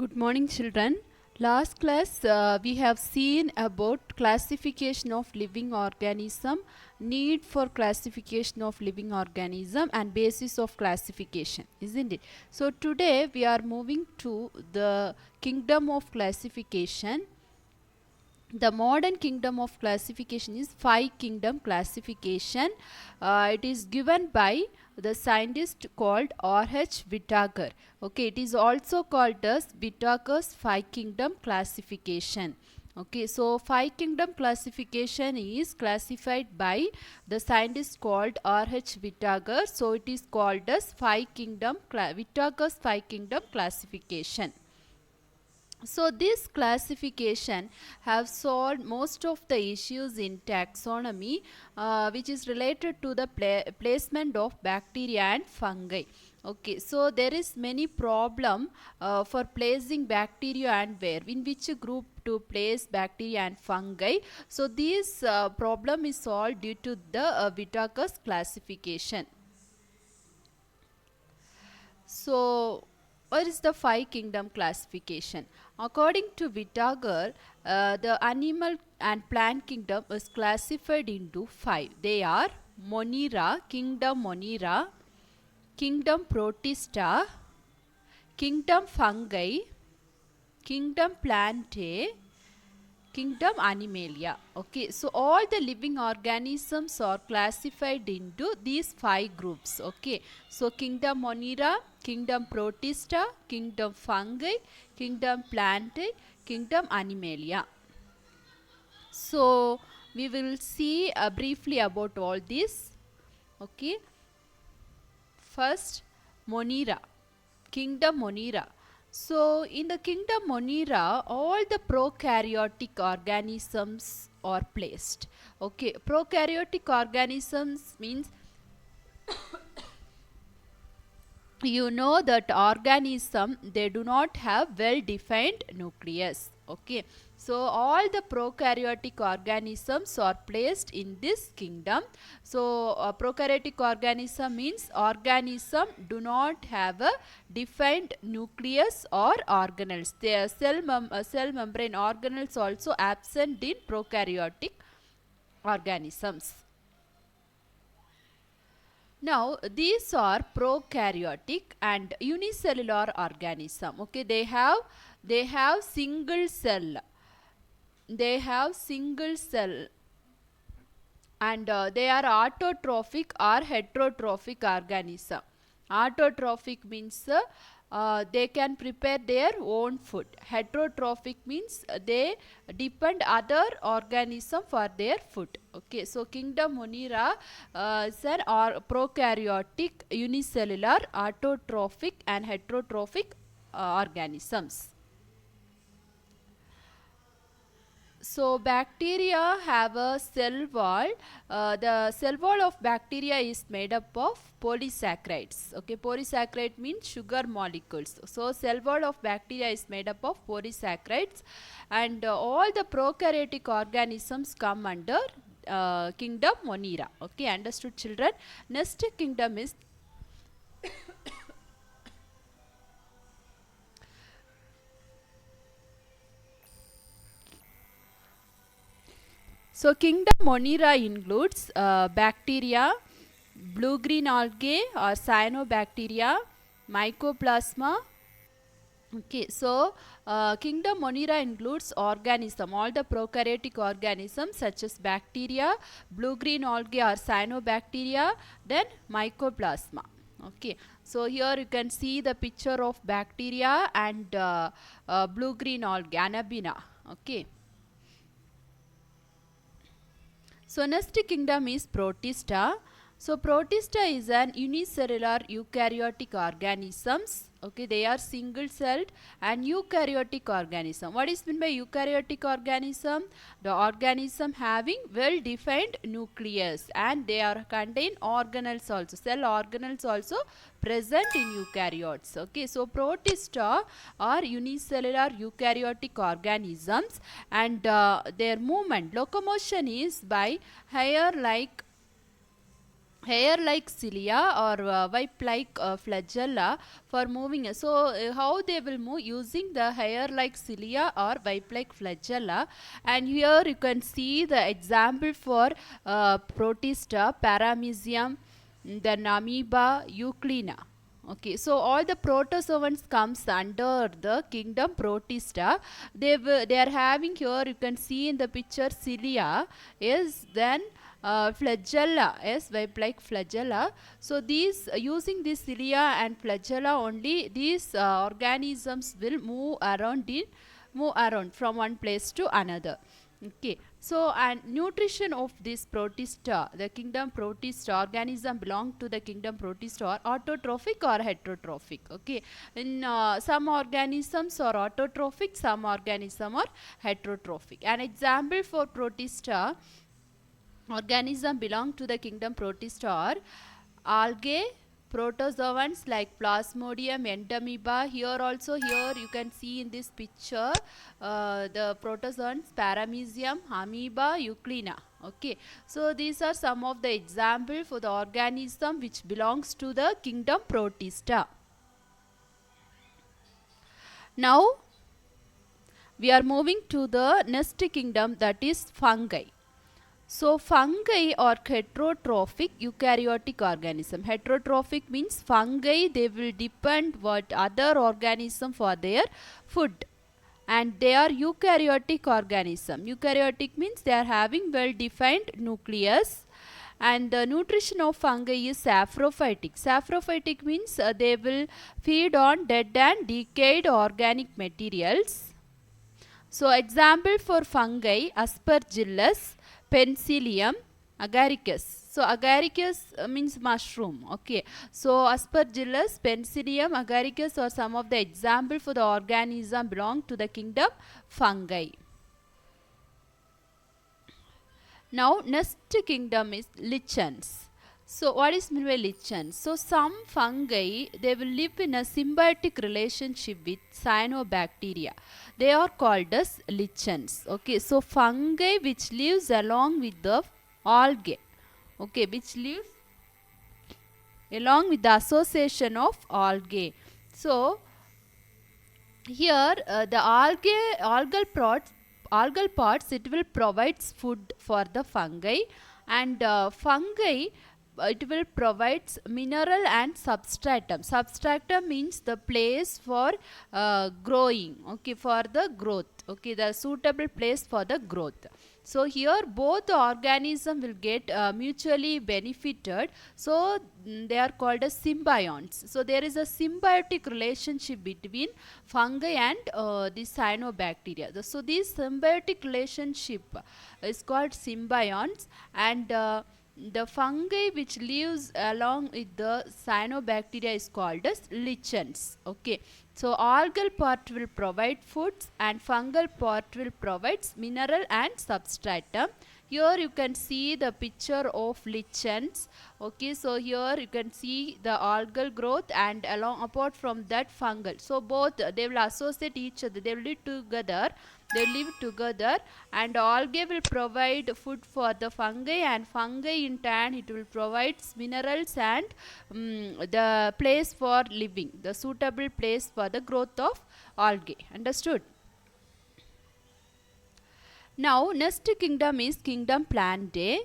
Good morning, children. Last class we have seen about classification of living organism, need for classification of living organism and basis of classification, isn't it? So today we are moving to the kingdom of classification. The modern kingdom of classification is five kingdom classification. It is given by the scientist called R.H. Whittaker. Okay, it is also called as Whittaker's five kingdom classification. Okay, so five kingdom classification is classified by the scientist called R.H. Whittaker. So it is called as Whittaker's five kingdom classification. So this classification have solved most of the issues in taxonomy which is related to the placement of bacteria and fungi. Okay, so there is many problem for placing bacteria and where, in which group to place bacteria and fungi. So this problem is solved due to the Whittaker's classification. So what is the five kingdom classification? According to Whittaker, the animal and plant kingdom is classified into five. They are Monera, kingdom Monera, kingdom Protista, kingdom Fungi, kingdom Plantae, kingdom Animalia. Okay, so all the living organisms are classified into these five groups. Okay, so kingdom Monera, kingdom Protista, kingdom Fungi, kingdom Plantae, kingdom Animalia. So we will see briefly about all this. Okay, first Monera, kingdom Monera. So in the kingdom Monera, all the prokaryotic organisms are placed. Okay, prokaryotic organisms means you know that organism, they do not have well defined nucleus. Okay, so all the prokaryotic organisms are placed in this kingdom. So prokaryotic organism means organism do not have a defined nucleus or organelles. Their cell membrane organelles also absent in prokaryotic organisms. Now these are prokaryotic and unicellular organism. Okay, they have single cell. They have single cell and they are autotrophic or heterotrophic organism. Autotrophic means they can prepare their own food. Heterotrophic means they depend other organism for their food. Okay, so kingdom Monera is an prokaryotic, unicellular, autotrophic and heterotrophic organisms. So bacteria have a cell wall. The cell wall of bacteria is made up of polysaccharides. Okay, polysaccharide means sugar molecules. So cell wall of bacteria is made up of polysaccharides, and all the prokaryotic organisms come under kingdom Monera. Okay, understood, children? Next kingdom is so kingdom Monera includes bacteria, blue-green algae or cyanobacteria, mycoplasma. Okay, so kingdom Monera includes organism, all the prokaryotic organisms such as bacteria, blue-green algae or cyanobacteria, then mycoplasma. Okay, so here you can see the picture of bacteria and blue-green algae, Anabina. Okay. So next kingdom is Protista. So Protista is an unicellular eukaryotic organisms. Okay, they are single celled and eukaryotic organism. What is meant by eukaryotic organism? The organism having well defined nucleus, and they are contain organelles also, cell organelles also present in eukaryotes. Okay, so Protista are unicellular eukaryotic organisms, and their movement, locomotion is by hair like hair-like cilia or whip-like flagella for moving. So how they will move? Using the hair-like cilia or whip-like flagella. And here you can see the example for Protista, Paramecium, then amoeba, Euglena. Okay, so all the protozoans comes under the kingdom Protista. They are having here, you can see in the picture, cilia is then flagella, yes, web-like flagella. So these using this cilia and flagella only, these organisms will move around from one place to another. Okay, so and nutrition of this Protista, the kingdom Protista organism belong to the kingdom Protista, are autotrophic or heterotrophic. Okay, in some organisms are autotrophic, some organisms are heterotrophic. An example for Protista organism belong to the kingdom Protista are algae, protozoans like Plasmodium, Entamoeba. Here also, here you can see in this picture the protozoans Paramecium, amoeba, Euglena. Okay, so these are some of the example for the organism which belongs to the kingdom Protista. Now we are moving to the next kingdom, that is fungi. So fungi are heterotrophic eukaryotic organism. Heterotrophic means fungi, they will depend what other organism for their food, and they are eukaryotic organism. Eukaryotic means they are having well defined nucleus, and the nutrition of fungi is saprophytic. Saprophytic means they will feed on dead and decayed organic materials. So example for fungi: Aspergillus, Penicillium, Agaricus. So agaricus means mushroom. Okay, so Aspergillus, Penicillium, Agaricus are some of the example for the organism belong to the kingdom fungi. Now next kingdom is lichens. So what is meant by lichens? So some fungi, they will live in a symbiotic relationship with cyanobacteria. They are called as lichens. Okay, so fungi which lives along with the algae. Okay, which lives along with the association of algae. So here the algal parts, it will provides food for the fungi, and fungi, it will provides mineral and substratum. Substratum means the place for growing, okay, for the growth, okay, the suitable place for the growth. So here both the organism will get mutually benefited. So they are called as symbionts. So there is a symbiotic relationship between fungi and the cyanobacteria. So this symbiotic relationship is called symbionts, and the fungi which lives along with the cyanobacteria is called as lichens. Okay, so algal part will provide foods and fungal part will provide mineral and substratum. Here you can see the picture of lichens. Okay, so here you can see the algal growth and along apart from that fungal. So both they will associate each other, they will live together. They live together, and algae will provide food for the fungi, and fungi in turn it will provide minerals and the place for living, the suitable place for the growth of algae. Understood? Now next kingdom is kingdom Plantae.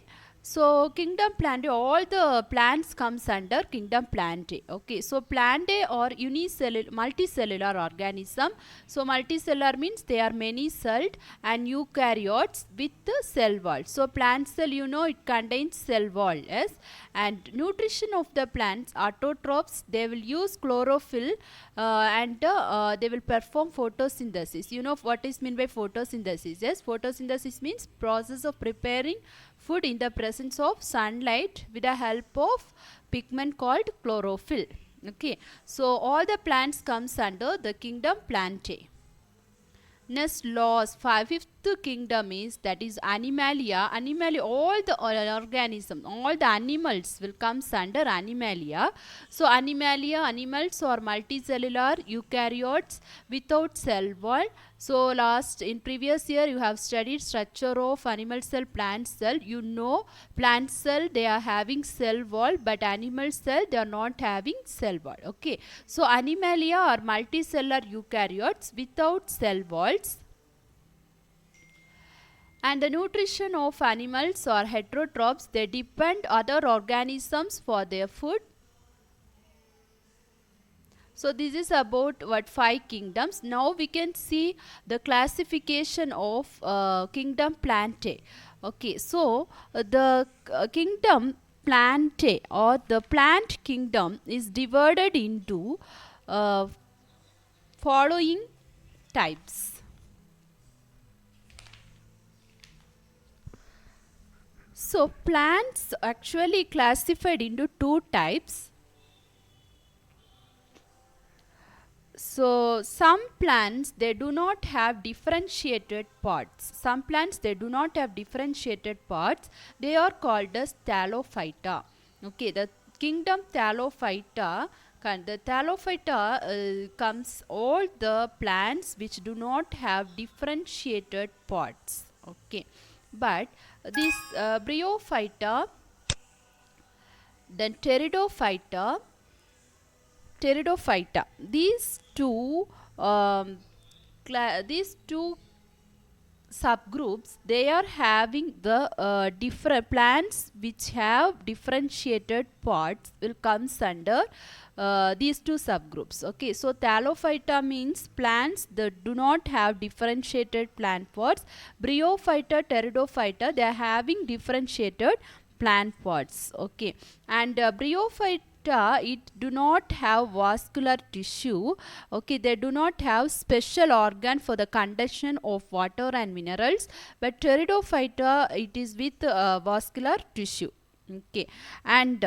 So kingdom Plantae, all the plants comes under kingdom Plantae. Okay, so Plantae are multicellular organism. So multicellular means they are many celled and eukaryotes with the cell wall. So plant cell, you know, it contains cell wall, yes. And nutrition of the plants, autotrophs, they will use chlorophyll and they will perform photosynthesis. You know what is meant by photosynthesis? Yes, photosynthesis means process of preparing food in the presence of sunlight with the help of pigment called chlorophyll. Okay, so all the plants comes under the kingdom Plantae. Next laws, fifth kingdom is, that is Animalia. Animalia, all the organisms, all the animals will comes under Animalia. So Animalia, animals are multicellular eukaryotes without cell wall. So in previous year you have studied structure of animal cell, plant cell. You know plant cell they are having cell wall, but animal cell they are not having cell wall. Okay, so Animalia are multicellular eukaryotes without cell walls. And the nutrition of animals are heterotrophs. They depend other organisms for their food. So this is about what 5 kingdoms. Now we can see the classification of kingdom Plantae. Okay, so the kingdom Plantae or the plant kingdom is divided into following types. So plants actually classified into 2 types. So some plants they do not have differentiated parts. Some plants they do not have differentiated parts. They are called as Thallophyta. Okay, the kingdom Thallophyta. The Thallophyta comes all the plants which do not have differentiated parts. Okay, but this Bryophyta, then Pteridophyta. These two subgroups they are having the different plants which have differentiated parts will comes under these 2 subgroups. Okay, so Thallophyta means plants that do not have differentiated plant parts. Bryophyta, Pteridophyta they are having differentiated plant parts. Okay, and Bryophyta it do not have vascular tissue. Okay, they do not have special organ for the conduction of water and minerals, but Pteridophyta it is with vascular tissue. Okay, and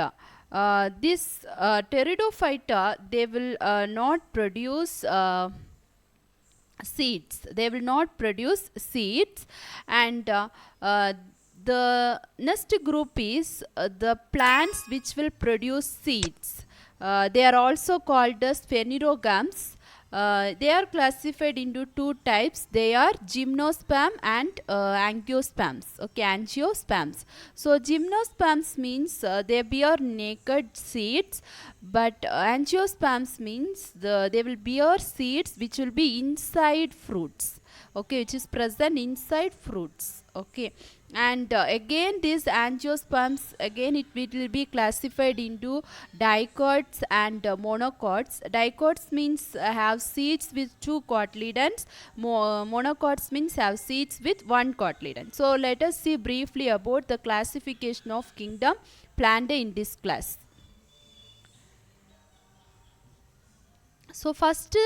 this Pteridophyta they will not produce seeds. They will not produce seeds. And the next group is the plants which will produce seeds. They are also called as phanerogams. They are classified into 2 types. They are gymnosperm and angiosperms. Okay, angiosperms. So gymnosperms means they bear naked seeds, but angiosperms means they will bear seeds which will be inside fruits. Okay, which is present inside fruits. Okay, and again these angiosperms again it will be classified into dicots and monocots. Dicots means have seeds with 2 cotyledons. Monocots means have seeds with 1 cotyledon. So let us see briefly about the classification of kingdom Plantae in this class. So first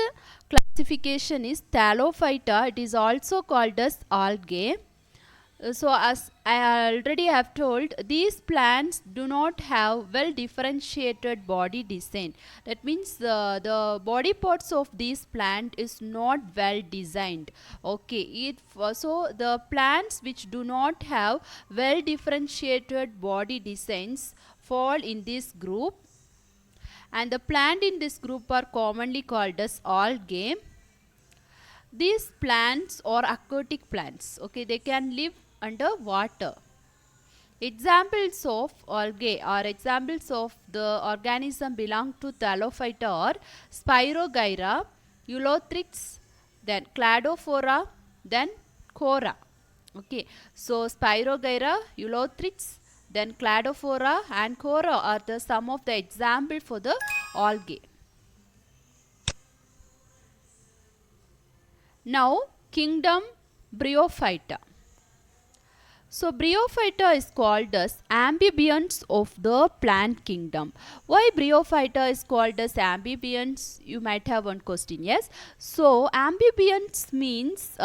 classification is Thallophyta. It is also called as algae. So as I already have told, these plants do not have well differentiated body design. That means the body parts of this plant is not well designed. Okay, so the plants which do not have well differentiated body designs fall in this group, and the plant in this group are commonly called as algae. These plants are aquatic plants. Okay, they can live under water. Examples of algae or examples of the organism belong to Thallophyta are Spirogyra, Ulothrix, then Cladophora, then Chora. Okay, so Spirogyra, Ulothrix, then Cladophora and Chora are the some of the example for the algae. Now kingdom Bryophyta. So Bryophyta is called as amphibians of the plant kingdom. Why Bryophyta is called as amphibians? You might have one question. Yes. So amphibians means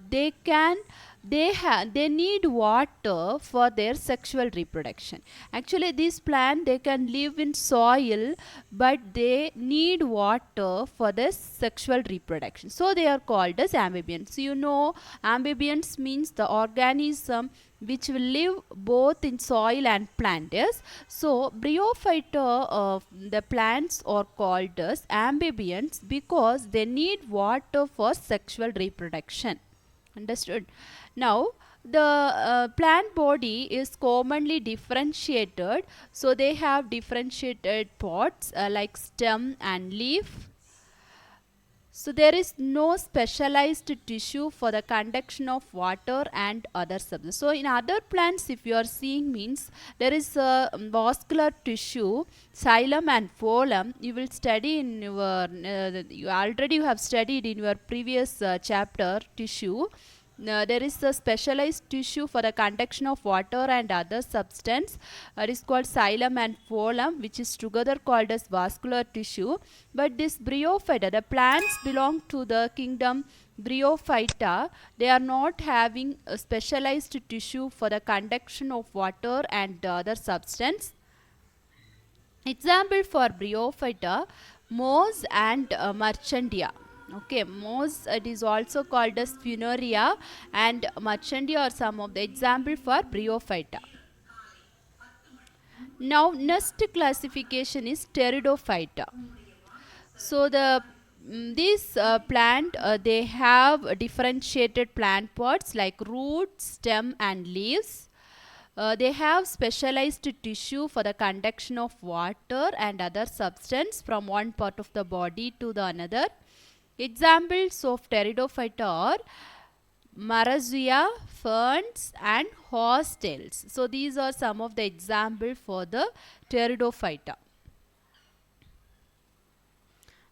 they can they need water for their sexual reproduction. Actually, this plant they can live in soil, but they need water for their sexual reproduction. So they are called as amphibians. You know, amphibians means the organism which will live both in soil and plant. Yes, so bryophyta of the plants are called as amphibians because they need water for sexual reproduction. Understood? Now, the plant body is commonly differentiated. So, they have differentiated parts like stem and leaf. So, there is no specialized tissue for the conduction of water and other substances. So, in other plants, if you are seeing means there is a vascular tissue, xylem and phloem. You will study in your, you have studied in your previous chapter tissue. There is a specialized tissue for the conduction of water and other substance. It is called xylem and phloem, which is together called as vascular tissue. But this bryophyta, the plants belong to the kingdom Bryophyta. They are not having a specialized tissue for the conduction of water and other substance. Example for Bryophyta, moss and Marchandia. Okay, moss, it is also called as Funaria, and Marchandia are some of the example for Bryophyta. Now, next classification is Pteridophyta. So these plant they have differentiated plant parts like root, stem and leaves. They have specialized tissue for the conduction of water and other substance from one part of the body to the another. Examples of Pteridophyta are Marazia, ferns and horsetails. So these are some of the examples for the Pteridophyta.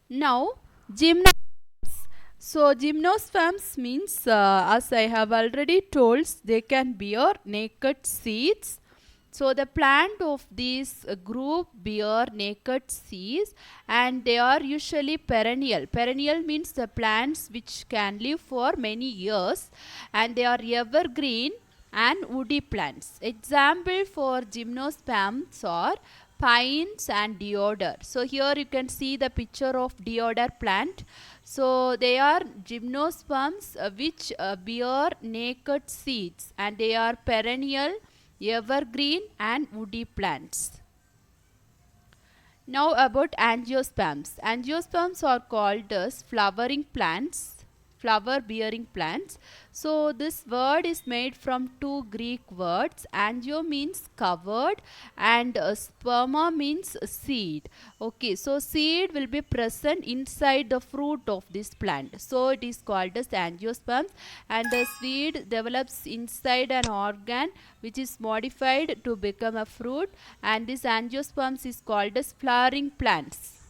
Now, gymnosperms. So, gymnosperms means, as I have already told, they can bear naked seeds. So, the plant of this group bear naked seeds and they are usually perennial. Perennial means the plants which can live for many years and they are evergreen and woody plants. Example for gymnosperms are pines and deodar. So here you can see the picture of deodar plant. So they are gymnosperms which bear naked seeds and they are perennial, evergreen and woody plants. Now about angiosperms. Angiosperms are called as flowering plants, flower bearing plants. So this word is made from two Greek words. Angio means covered and sperma means seed. Okay, so seed will be present inside the fruit of this plant. So it is called as angiosperms, and the seed develops inside an organ which is modified to become a fruit, and this angiosperms is called as flowering plants.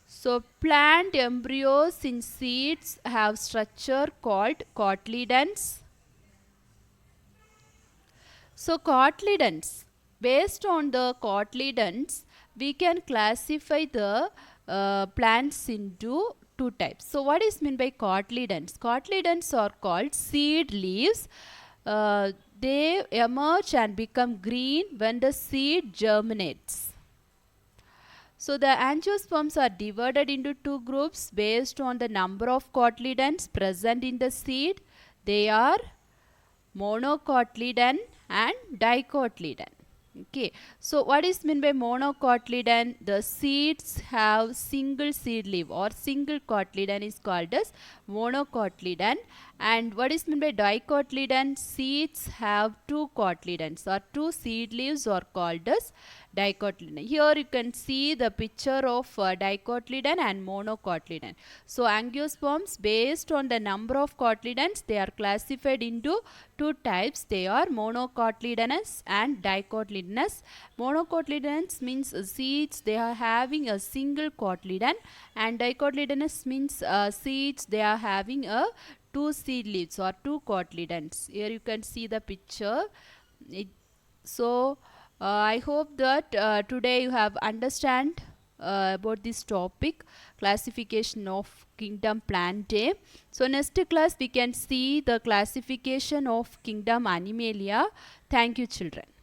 So plant embryos in seeds have structure called cotyledons. So cotyledons, based on the cotyledons, we can classify the plants into two types. So what is meant by cotyledons? Cotyledons are called seed leaves. They emerge and become green when the seed germinates. So the angiosperms are divided into two groups based on the number of cotyledons present in the seed. They are monocotyledon and dicotyledon. Okay, so what is meant by monocotyledon? The seeds have single seed leaf or single cotyledon is called as monocotyledon. And what is meant by dicotyledon? Seeds have two cotyledons or two seed leaves are called as dicotyledon. Here you can see the picture of dicotyledon and monocotyledon. So angiosperms, based on the number of cotyledons, they are classified into two types. They are monocotyledonous and dicotyledonous. Monocotyledonous means seeds they are having a single cotyledon, and dicotyledonous means seeds they are having a two seed leaves or two cotyledons. Here you can see the picture. I hope that today you have understand about this topic, classification of kingdom Plantae. So next class we can see the classification of kingdom Animalia. Thank you children.